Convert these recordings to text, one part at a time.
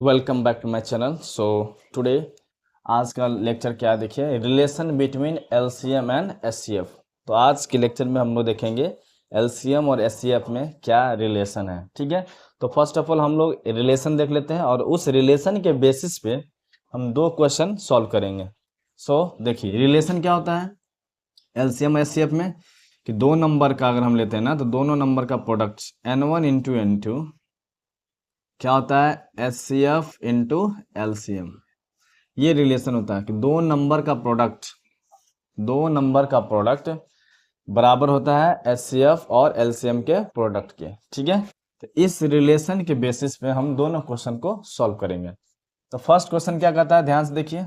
Welcome back to my channel. Today आज का lecture क्या देखिए, relation between LCM and HCF. तो आज के लेक्चर में हम लोग देखेंगे एलसीएम और एचसीएफ में क्या रिलेशन है। ठीक है, तो फर्स्ट ऑफ ऑल हम लोग रिलेशन देख लेते हैं और उस रिलेशन के बेसिस पे हम दो क्वेश्चन सॉल्व करेंगे। देखिए रिलेशन क्या होता है एलसीएम एचसीएफ में कि दो नंबर का अगर हम लेते हैं ना तो दोनों नंबर का प्रोडक्ट n1 इंटू n2 क्या होता है H C F into LCM. ये रिलेशन होता है कि दो नंबर का प्रोडक्ट बराबर होता है एच सी एफ और एलसीएम के प्रोडक्ट के। ठीक है, तो इस रिलेशन के बेसिस पे हम दोनों क्वेश्चन को सॉल्व करेंगे। तो फर्स्ट क्वेश्चन क्या कहता है, ध्यान से देखिए।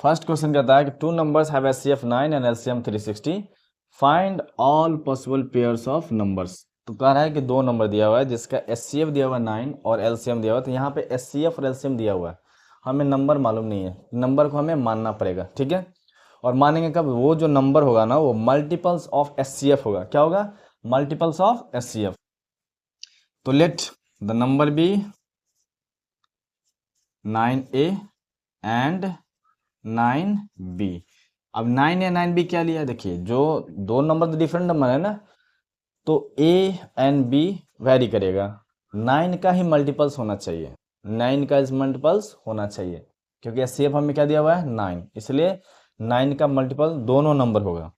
फर्स्ट क्वेश्चन कहता है कि two numbers have H C F 9 and LCM 360, find all possible pairs of numbers. तो कह रहा है कि दो नंबर दिया हुआ है जिसका एचसीएफ दिया हुआ है 9 और एलसीएम दिया हुआ है। तो यहाँ पे एचसीएफ और एलसीएम दिया हुआ है, हमें नंबर मालूम नहीं है, नंबर को हमें मानना पड़ेगा। ठीक है, और मानेंगे कब, वो जो नंबर होगा ना वो मल्टीपल्स ऑफ एचसीएफ होगा। क्या होगा, मल्टीपल्स ऑफ एचसीएफ। तो let the number be 9A and 9B। अब 9A 9B क्या लिया, देखिए जो दो नंबर तो डिफरेंट नंबर है ना, तो A एंड B वेरी करेगा। 9 का ही मल्टीपल्स होना चाहिए, 9 का मल्टीपल्स होना चाहिए, क्योंकि एचसीएफ हमें क्या दिया हुआ है 9, इसलिए 9 का मल्टीपल दोनों नंबर होगा।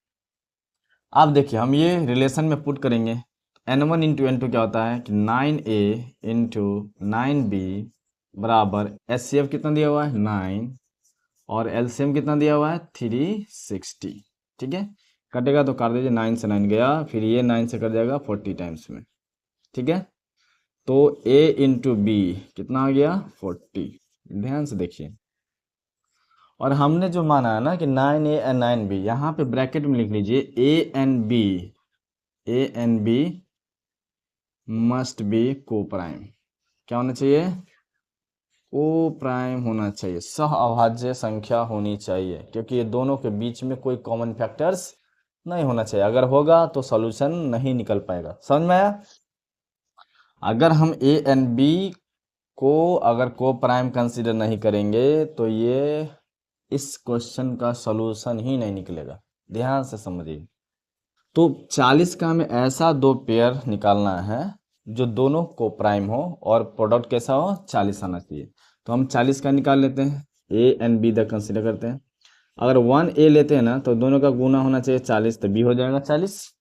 अब देखिए हम ये रिलेशन में पुट करेंगे, n1 इंटू एन क्या होता है कि 9A इंटू 9B बराबर एचसीएफ कितना दिया हुआ है 9 और एलसीएम कितना दिया हुआ है 360। ठीक है, कटेगा तो काट दीजिए, 9 से 9 गया, फिर ये 9 से कट जाएगा 40 टाइम्स में। ठीक है, तो A इंटू बी कितना आ गया 40। ध्यान से देखिए, और हमने जो माना है ना कि 9A एंड 9B, यहाँ पे ब्रैकेट में लिख लीजिए A and B must be coprime. क्या होना चाहिए, को प्राइम होना चाहिए, सह अभाज्य संख्या होनी चाहिए, क्योंकि ये दोनों के बीच में कोई कॉमन फैक्टर्स नहीं होना चाहिए। अगर होगा तो सॉल्यूशन नहीं निकल पाएगा। समझ में आया। अगर हम ए एंड बी को अगर को प्राइम कंसीडर नहीं करेंगे तो ये इस क्वेश्चन का सॉल्यूशन ही नहीं निकलेगा। ध्यान से समझिए। तो 40 का हमें ऐसा दो पेयर निकालना है जो दोनों को प्राइम हो और प्रोडक्ट कैसा हो 40 आना चाहिए। तो हम 40 का निकाल लेते हैं, ए एंड बी तक कंसीडर करते हैं। अगर 1A लेते हैं ना तो दोनों का गुना होना चाहिए 40, तो बी हो जाएगा 40।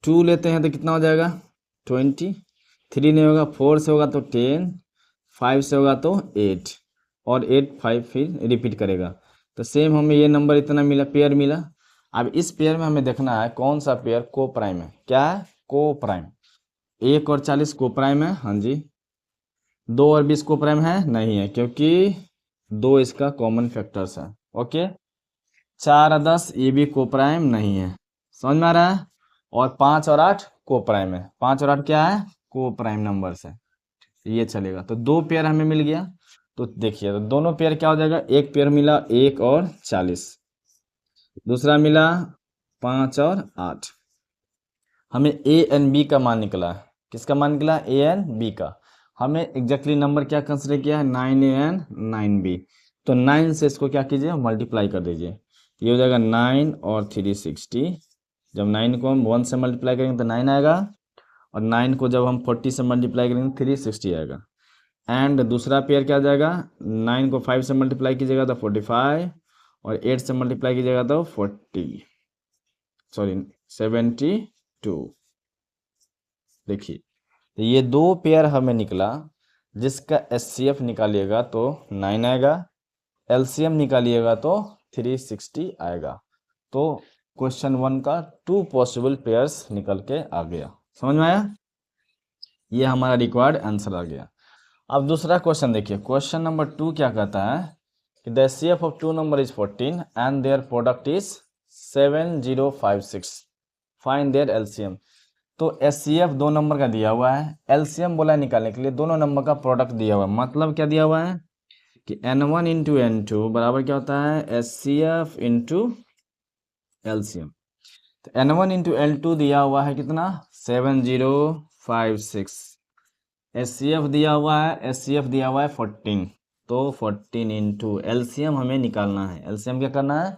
2 लेते हैं तो कितना हो जाएगा 20। 3 नहीं होगा, 4 से होगा तो 10, 5 से होगा तो 8, और 8 5 फिर रिपीट करेगा। तो सेम हमें ये नंबर इतना मिला, पेयर मिला। अब इस पेयर में हमें देखना है कौन सा पेयर को प्राइम है। क्या है, को प्राइम। 1 और 40 को प्राइम है, हाँ जी। 2 और 20 को प्राइम है, नहीं है, क्योंकि 2 इसका कॉमन फैक्टर्स है। ओके, 4 और 10 ये भी को प्राइम नहीं है। समझ में आ रहा है। और 5 और 8 को प्राइम है। 5 और 8 क्या है, को प्राइम नंबर्स है, ये चलेगा। तो दो पेयर हमें मिल गया। तो देखिए तो दोनों पेयर क्या हो जाएगा, एक पेयर मिला 1 और 40, दूसरा मिला 5 और 8। हमें ए एंड बी का मान निकला। किसका मान निकला, ए एंड बी का। हमें एग्जैक्टली नंबर क्या कंसिडर किया है 9A एंड 9B। तो 9 से इसको क्या कीजिए, मल्टीप्लाई कर दीजिए। ये हो जाएगा 9 और 360। जब 9 को हम 1 से मल्टीप्लाई करेंगे तो 9 आएगा, और 9 को जब हम 40 से मल्टीप्लाई करेंगे तो 360 आएगा। एंड दूसरा पेयर क्या आ जाएगा, 9 को 5 से मल्टीप्लाई कीजिएगा तो 45, और 8 से मल्टीप्लाई कीजिएगा तो 72। देखिए तो ये दो पेयर हमें निकला, जिसका एचसीएफ निकालिएगा तो 9 आएगा, एलसीएम निकालिएगा तो 360 आएगा। तो क्वेश्चन 1 का 2 पॉसिबल पेयर्स निकल के आ गया। समझ में आया, ये हमारा रिक्वायर्ड आंसर आ गया। अब दूसरा क्वेश्चन देखिए, क्वेश्चन नंबर 2 क्या कहता है कि the HCF of two number is 14 and their product is 7056, find their LCM. तो एचसीएफ दो नंबर का दिया हुआ है, एलसीएम बोला निकालने के लिए दोनों नंबर का प्रोडक्ट दिया हुआ है। मतलब क्या दिया हुआ है कि n1 इंटू n2 बराबर क्या होता है एचसीएफ इंटू एलसीएम। तो n1 इंटू L2 दिया हुआ है कितना 7056, HCF दिया हुआ है, HCF दिया हुआ है 14, तो 14 इंटू एलसीएम हमें निकालना है। एलसीएम क्या करना है?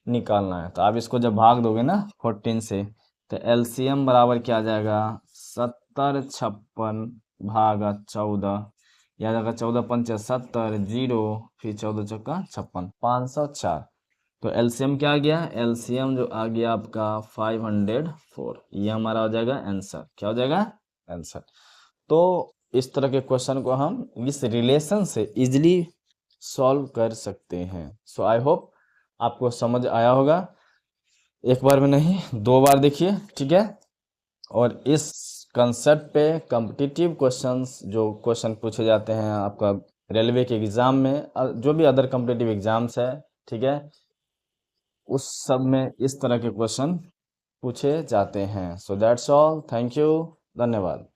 निकालना है। तो आप इसको जब भाग दोगे ना 14 से, तो एलसीएम बराबर क्या आ जाएगा? 70 56 भागा 14, याद आएगा 14 पंचे 70, 0 फिर 14 चौका 56, 504। तो एलसीएम क्या आ गया? एलसीएम जो आ गया आपका 504। ये हमारा हो जाएगा आंसर। क्या हो जाएगा? आंसर। तो इस तरह के क्वेश्चन को हम इस रिलेशन से इजीली सॉल्व कर सकते हैं। सो आई होप आपको समझ आया होगा। एक बार में नहीं, 2 बार देखिए, ठीक है। और इस कंसेप्ट पे कॉम्पिटिटिव क्वेश्चंस जो क्वेश्चन पूछे जाते हैं आपका रेलवे के एग्जाम में, जो भी अदर कॉम्पिटिटिव एग्जाम्स है, ठीक है, उस सब में इस तरह के क्वेश्चन पूछे जाते हैं। So that's all, thank you, धन्यवाद।